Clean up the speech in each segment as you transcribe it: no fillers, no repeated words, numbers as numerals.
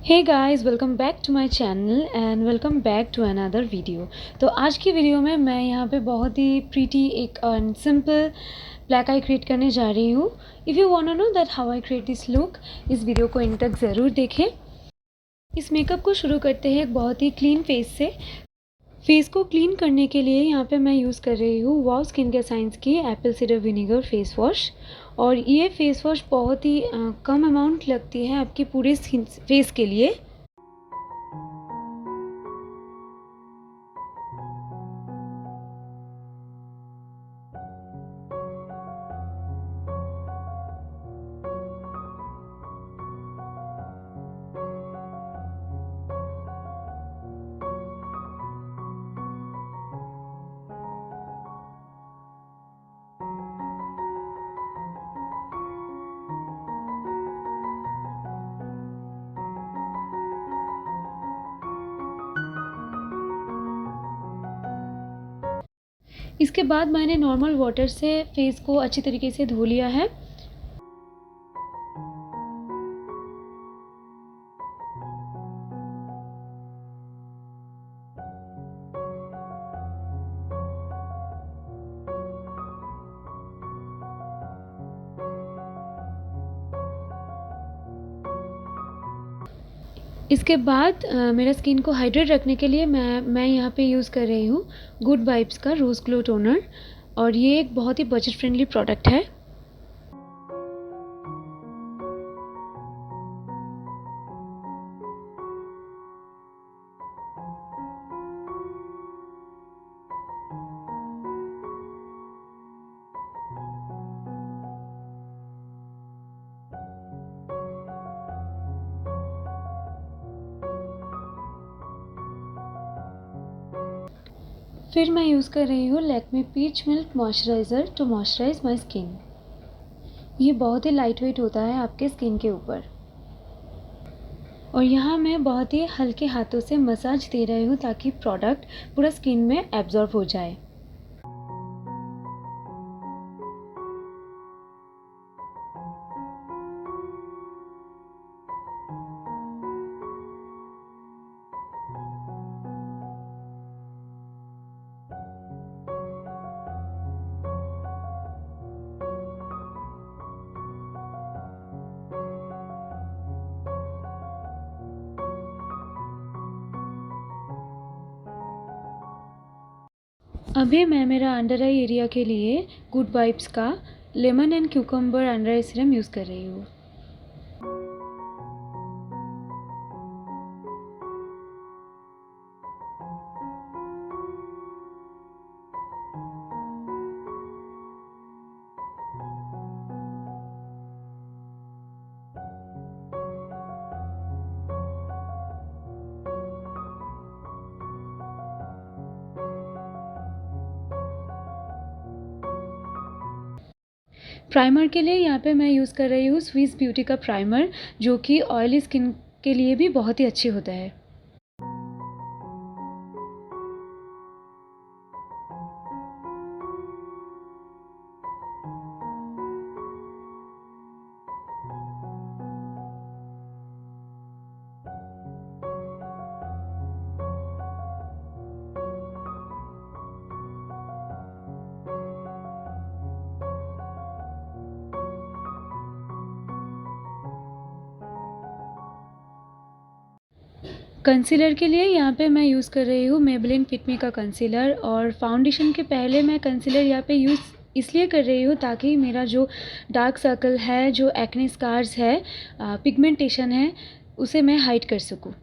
Hey guys, welcome back to my channel and welcome back to another video. तो आज की video में मैं यहाँ पे बहुत ही प्रीटी एक सिंपल ब्लैक आई क्रिएट करने जा रही हूँ। If you want to know that how I create this look, इस वीडियो को एंड तक ज़रूर देखें। इस मेकअप को शुरू करते हैं एक बहुत ही क्लीन फेस से। फेस को क्लीन करने के लिए यहाँ पे मैं यूज़ कर रही हूँ वाव स्किन केयर साइंस की Apple cider vinegar face wash. और ये फेस वॉश बहुत ही कम अमाउंट लगती है आपकी पूरे स्किन फेस के लिए। इसके बाद मैंने नॉर्मल वाटर से फेस को अच्छी तरीके से धो लिया है। इसके बाद मेरा स्किन को हाइड्रेट रखने के लिए मैं यहाँ पे यूज़ कर रही हूँ गुड वाइब्स का रोज़ ग्लो टोनर। और ये एक बहुत ही बजट फ्रेंडली प्रोडक्ट है। फिर मैं यूज़ कर रही हूँ Lakme peach milk moisturizer to moisturize my skin. ये बहुत ही लाइट वेट होता है आपके स्किन के ऊपर। और यहाँ मैं बहुत ही हल्के हाथों से मसाज दे रही हूँ ताकि प्रोडक्ट पूरा स्किन में एब्जॉर्ब हो जाए। अभी मैं मेरा अंडर आई एरिया के लिए गुड वाइब्स का lemon and cucumber under I serum use कर रही हूँ। प्राइमर के लिए यहाँ पे मैं यूज़ कर रही हूँ स्विस ब्यूटी का प्राइमर, जो कि ऑयली स्किन के लिए भी बहुत ही अच्छे होता है। कंसीलर के लिए यहाँ पे मैं यूज़ कर रही हूँ मेबेलिन फिट मी का कंसीलर। और फाउंडेशन के पहले मैं कंसीलर यहाँ पे यूज़ इसलिए कर रही हूँ ताकि मेरा जो डार्क सर्कल है, जो एक्ने स्कार्स है, पिगमेंटेशन है, उसे मैं हाइड कर सकूँ।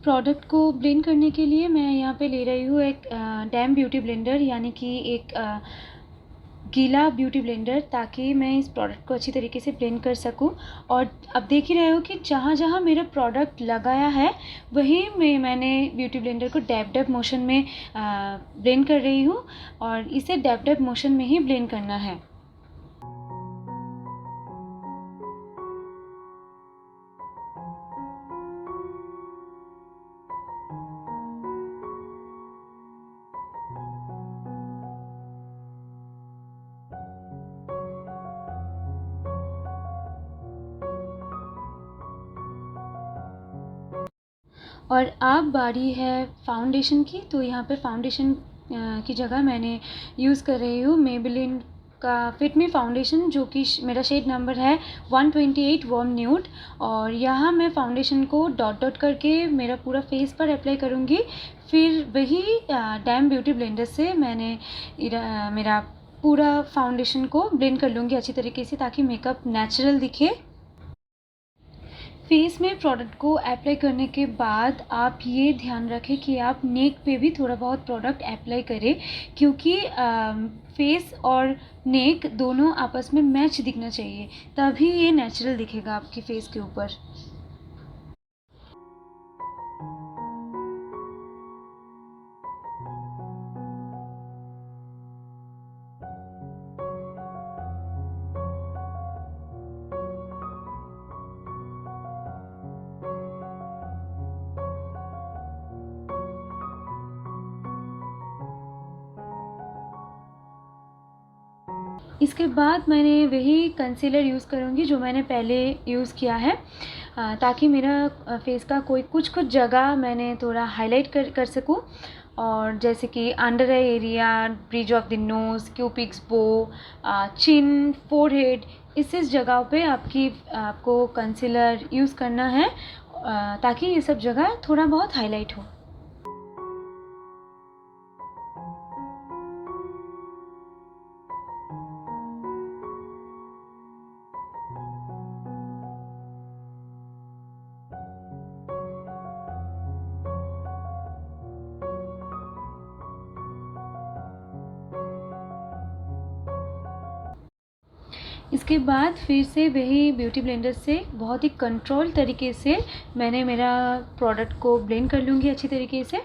प्रोडक्ट को ब्लेंड करने के लिए मैं यहाँ पे ले रही हूँ एक डैम ब्यूटी ब्लेंडर, यानी कि एक गीला ब्यूटी ब्लेंडर, ताकि मैं इस प्रोडक्ट को अच्छी तरीके से ब्लेंड कर सकूं। और अब देख ही रहे हो कि जहाँ जहाँ मेरा प्रोडक्ट लगाया है वहीं मैंने ब्यूटी ब्लेंडर को डैब डैब मोशन में ब्लेंड कर रही हूँ, और इसे डैब डैब मोशन में ही ब्लेंड करना है। और अब बारी है फाउंडेशन की। तो यहाँ पे फाउंडेशन की जगह मैंने यूज़ कर रही हूँ मेबेलिन का फिट मी फाउंडेशन, जो कि मेरा शेड नंबर है 128 वार्म न्यूड। और यहाँ मैं फाउंडेशन को डॉट डॉट करके मेरा पूरा फेस पर अप्लाई करूँगी। फिर वही डैम ब्यूटी ब्लेंडर से मैंने मेरा पूरा फाउंडेशन को ब्लेंड कर लूँगी अच्छी तरीके से, ताकि मेकअप नेचुरल दिखे। फेस में प्रोडक्ट को अप्लाई करने के बाद आप ये ध्यान रखें कि आप नेक पे भी थोड़ा बहुत प्रोडक्ट अप्लाई करें, क्योंकि फेस और नेक दोनों आपस में मैच दिखना चाहिए, तभी ये नेचुरल दिखेगा आपकी फेस के ऊपर। इसके बाद मैंने वही कंसीलर यूज़ करूँगी जो मैंने पहले यूज़ किया है, ताकि मेरा फेस का कुछ जगह मैंने थोड़ा हाईलाइट कर सकूँ। और जैसे कि under eye area, bridge of the nose, Cupid's bow, chin, forehead, इस जगह पे आपको कंसीलर यूज़ करना है, ताकि ये सब जगह थोड़ा बहुत हाईलाइट हो। इसके बाद फिर से वही ब्यूटी ब्लेंडर से बहुत ही कंट्रोल तरीके से मैंने मेरा प्रोडक्ट को ब्लेंड कर लूँगी अच्छी तरीके से।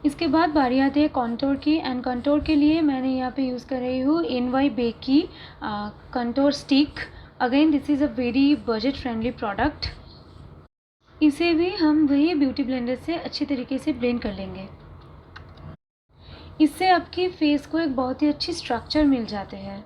इसके बाद बारी आती है कंटूर की, एंड कंटूर के लिए मैंने यहाँ पे यूज़ कर रही हूँ NY Bake की contour stick. Again this is a very budget friendly product. इसे भी हम वही ब्यूटी ब्लेंडर से अच्छी तरीके से ब्लेंड कर लेंगे। इससे आपकी फेस को एक बहुत ही अच्छी स्ट्रक्चर मिल जाते हैं।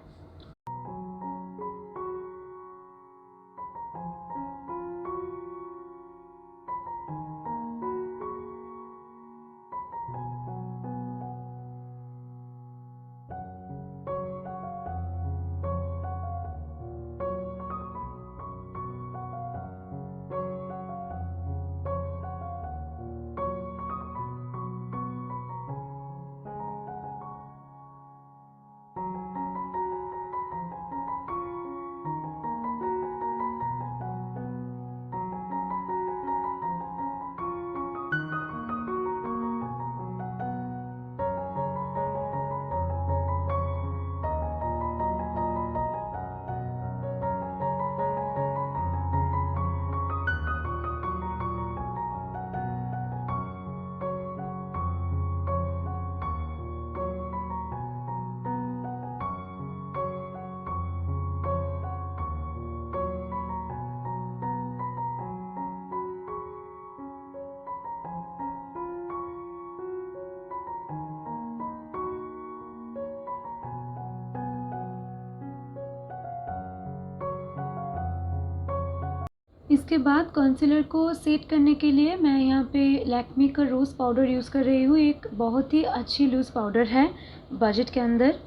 इसके बाद कंसीलर को सेट करने के लिए मैं यहाँ पे लैक्मे का रोज़ पाउडर यूज़ कर रही हूँ। एक बहुत ही अच्छी लूज़ पाउडर है बजट के अंदर।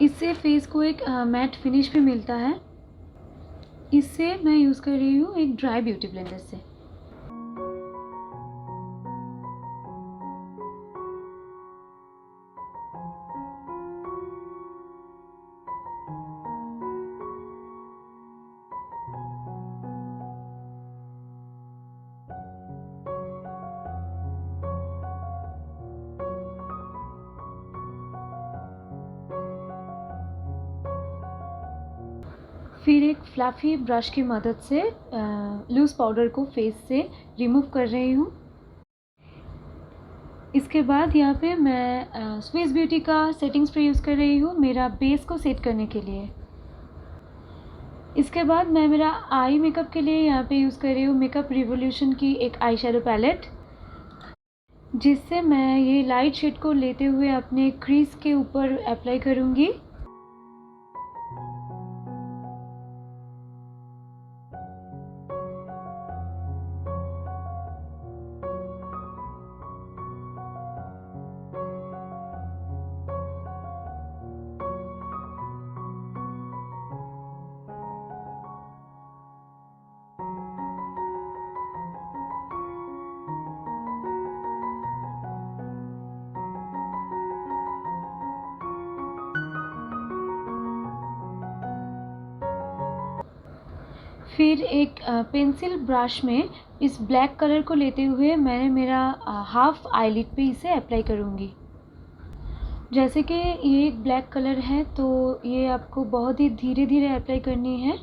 इससे फेस को एक मैट फिनिश भी मिलता है। इससे मैं यूज़ कर रही हूँ एक ड्राई ब्यूटी ब्लेंडर से। फिर एक फ्लफ़ी ब्रश की मदद से लूज़ पाउडर को फेस से रिमूव कर रही हूँ। इसके बाद यहाँ पे मैं स्विस ब्यूटी का सेटिंग स्प्रे यूज़ कर रही हूँ मेरा बेस को सेट करने के लिए। इसके बाद मैं मेरा आई मेकअप के लिए यहाँ पे यूज़ कर रही हूँ मेकअप रिवॉल्यूशन की एक आई शेडो पैलेट, जिससे मैं ये लाइट शेड को लेते हुए अपने क्रीज के ऊपर अप्लाई करूँगी। फिर एक पेंसिल ब्रश में इस ब्लैक कलर को लेते हुए मैंने मेरा हाफ आईलिड पे इसे अप्लाई करूँगी। जैसे कि ये एक ब्लैक कलर है तो ये आपको बहुत ही धीरे धीरे अप्लाई करनी है।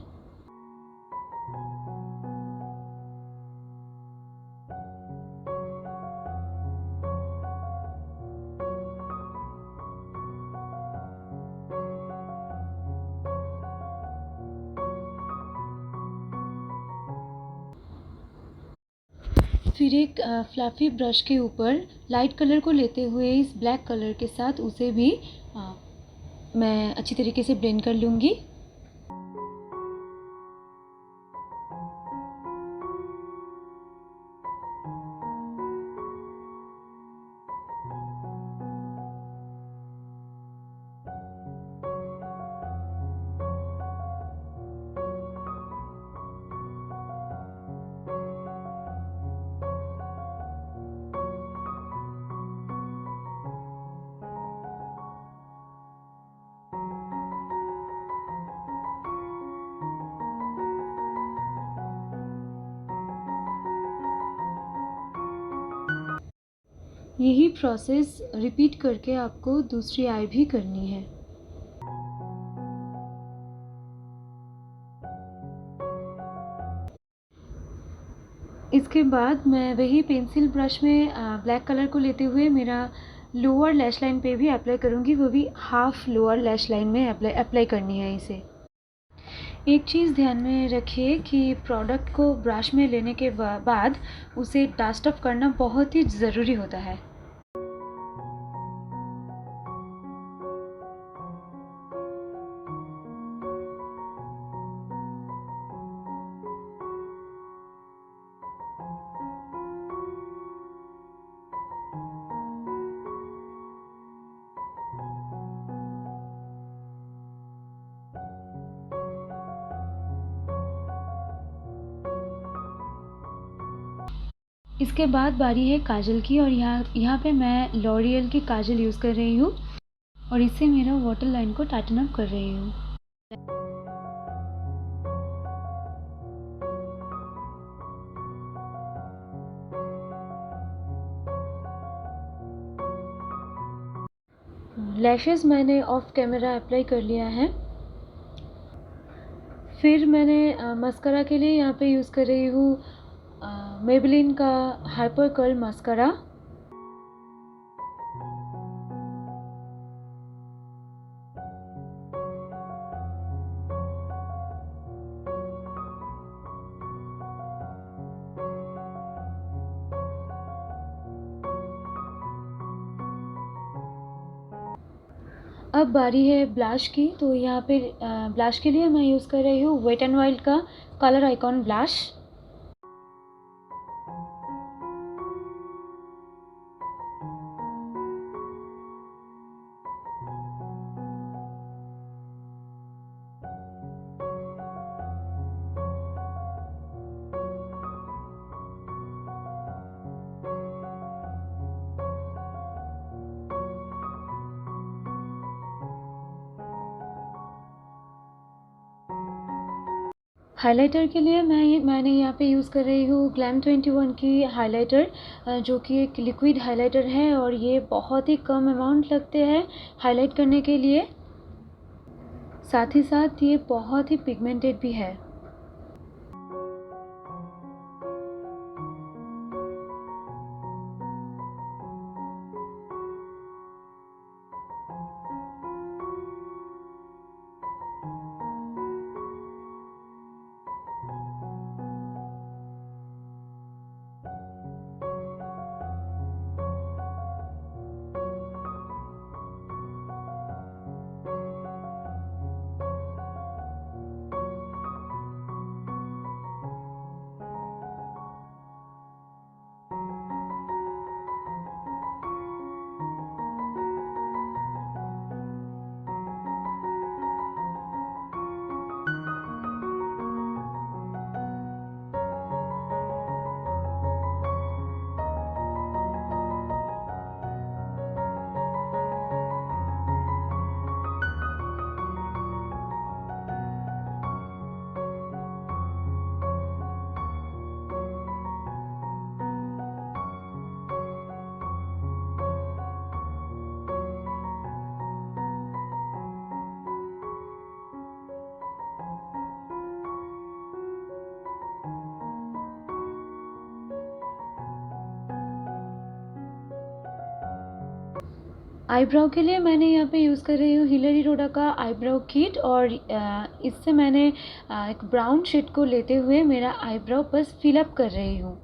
फिर एक फ्लफ़ी ब्रश के ऊपर लाइट कलर को लेते हुए इस ब्लैक कलर के साथ उसे भी मैं अच्छी तरीके से ब्लेंड कर लूँगी। यही प्रोसेस रिपीट करके आपको दूसरी आई भी करनी है। इसके बाद मैं वही पेंसिल ब्रश में ब्लैक कलर को लेते हुए मेरा लोअर लैश लाइन पे भी अप्लाई करूँगी, वो भी हाफ लोअर लैश लाइन में अप्लाई करनी है इसे। एक चीज़ ध्यान में रखिए कि प्रोडक्ट को ब्रश में लेने के बाद उसे डस्ट ऑफ करना बहुत ही ज़रूरी होता है। इसके बाद बारी है काजल की, और यहाँ पे मैं लॉरियल की काजल यूज़ कर रही हूँ और इससे मेरा वाटर लाइन को टाइटन अप कर रही हूँ। लैशेस मैंने ऑफ कैमरा अप्लाई कर लिया है। फिर मैंने मस्करा के लिए यहाँ पे यूज़ कर रही हूँ मेबेलिन का हाइपर कर्ल मस्करा। अब बारी है ब्लश की। तो यहाँ पे ब्लश के लिए मैं यूज़ कर रही हूँ वेट एंड वाइल्ड का कलर आइकॉन ब्लश। हाइलाइटर के लिए मैंने यहाँ पे यूज़ कर रही हूँ ग्लैम 21 की हाइलाइटर, जो कि एक लिक्विड हाइलाइटर है और ये बहुत ही कम अमाउंट लगते हैं हाईलाइट करने के लिए। साथ ही साथ ये बहुत ही पिगमेंटेड भी है। आईब्राउ के लिए मैंने यहाँ पे यूज़ कर रही हूँ हिलरी रोडा का आईब्राउ किट, और इससे मैंने एक ब्राउन शेड को लेते हुए मेरा आईब्राउ बस फिलअप कर रही हूँ।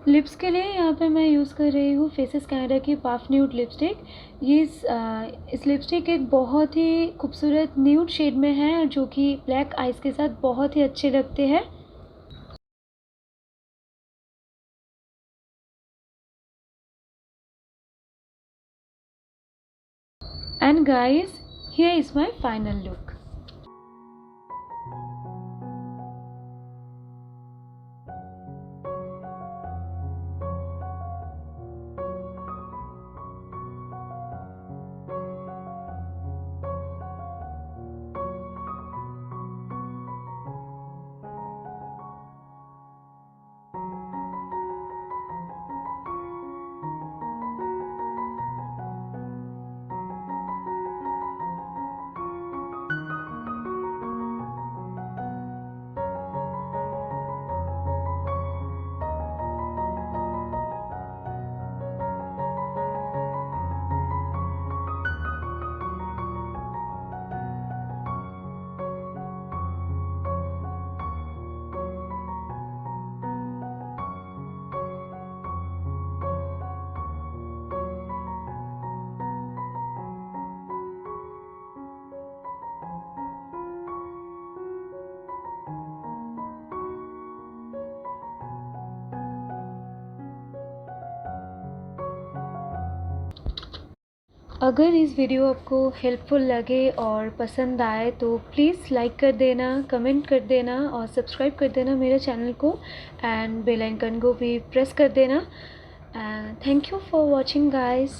लिप्स के लिए यहाँ पे मैं यूज़ कर रही हूँ फेसेस कैनेडा की पफ न्यूड लिपस्टिक। ये इस लिपस्टिक एक बहुत ही खूबसूरत न्यूड शेड में है, जो कि ब्लैक आइज़ के साथ बहुत ही अच्छे लगते हैं। And guys, here is my final look. अगर इस वीडियो आपको हेल्पफुल लगे और पसंद आए तो प्लीज़ लाइक कर देना, कमेंट कर देना और सब्सक्राइब कर देना मेरे चैनल को, एंड बेल आइकन को भी प्रेस कर देना। Thank you for watching guys.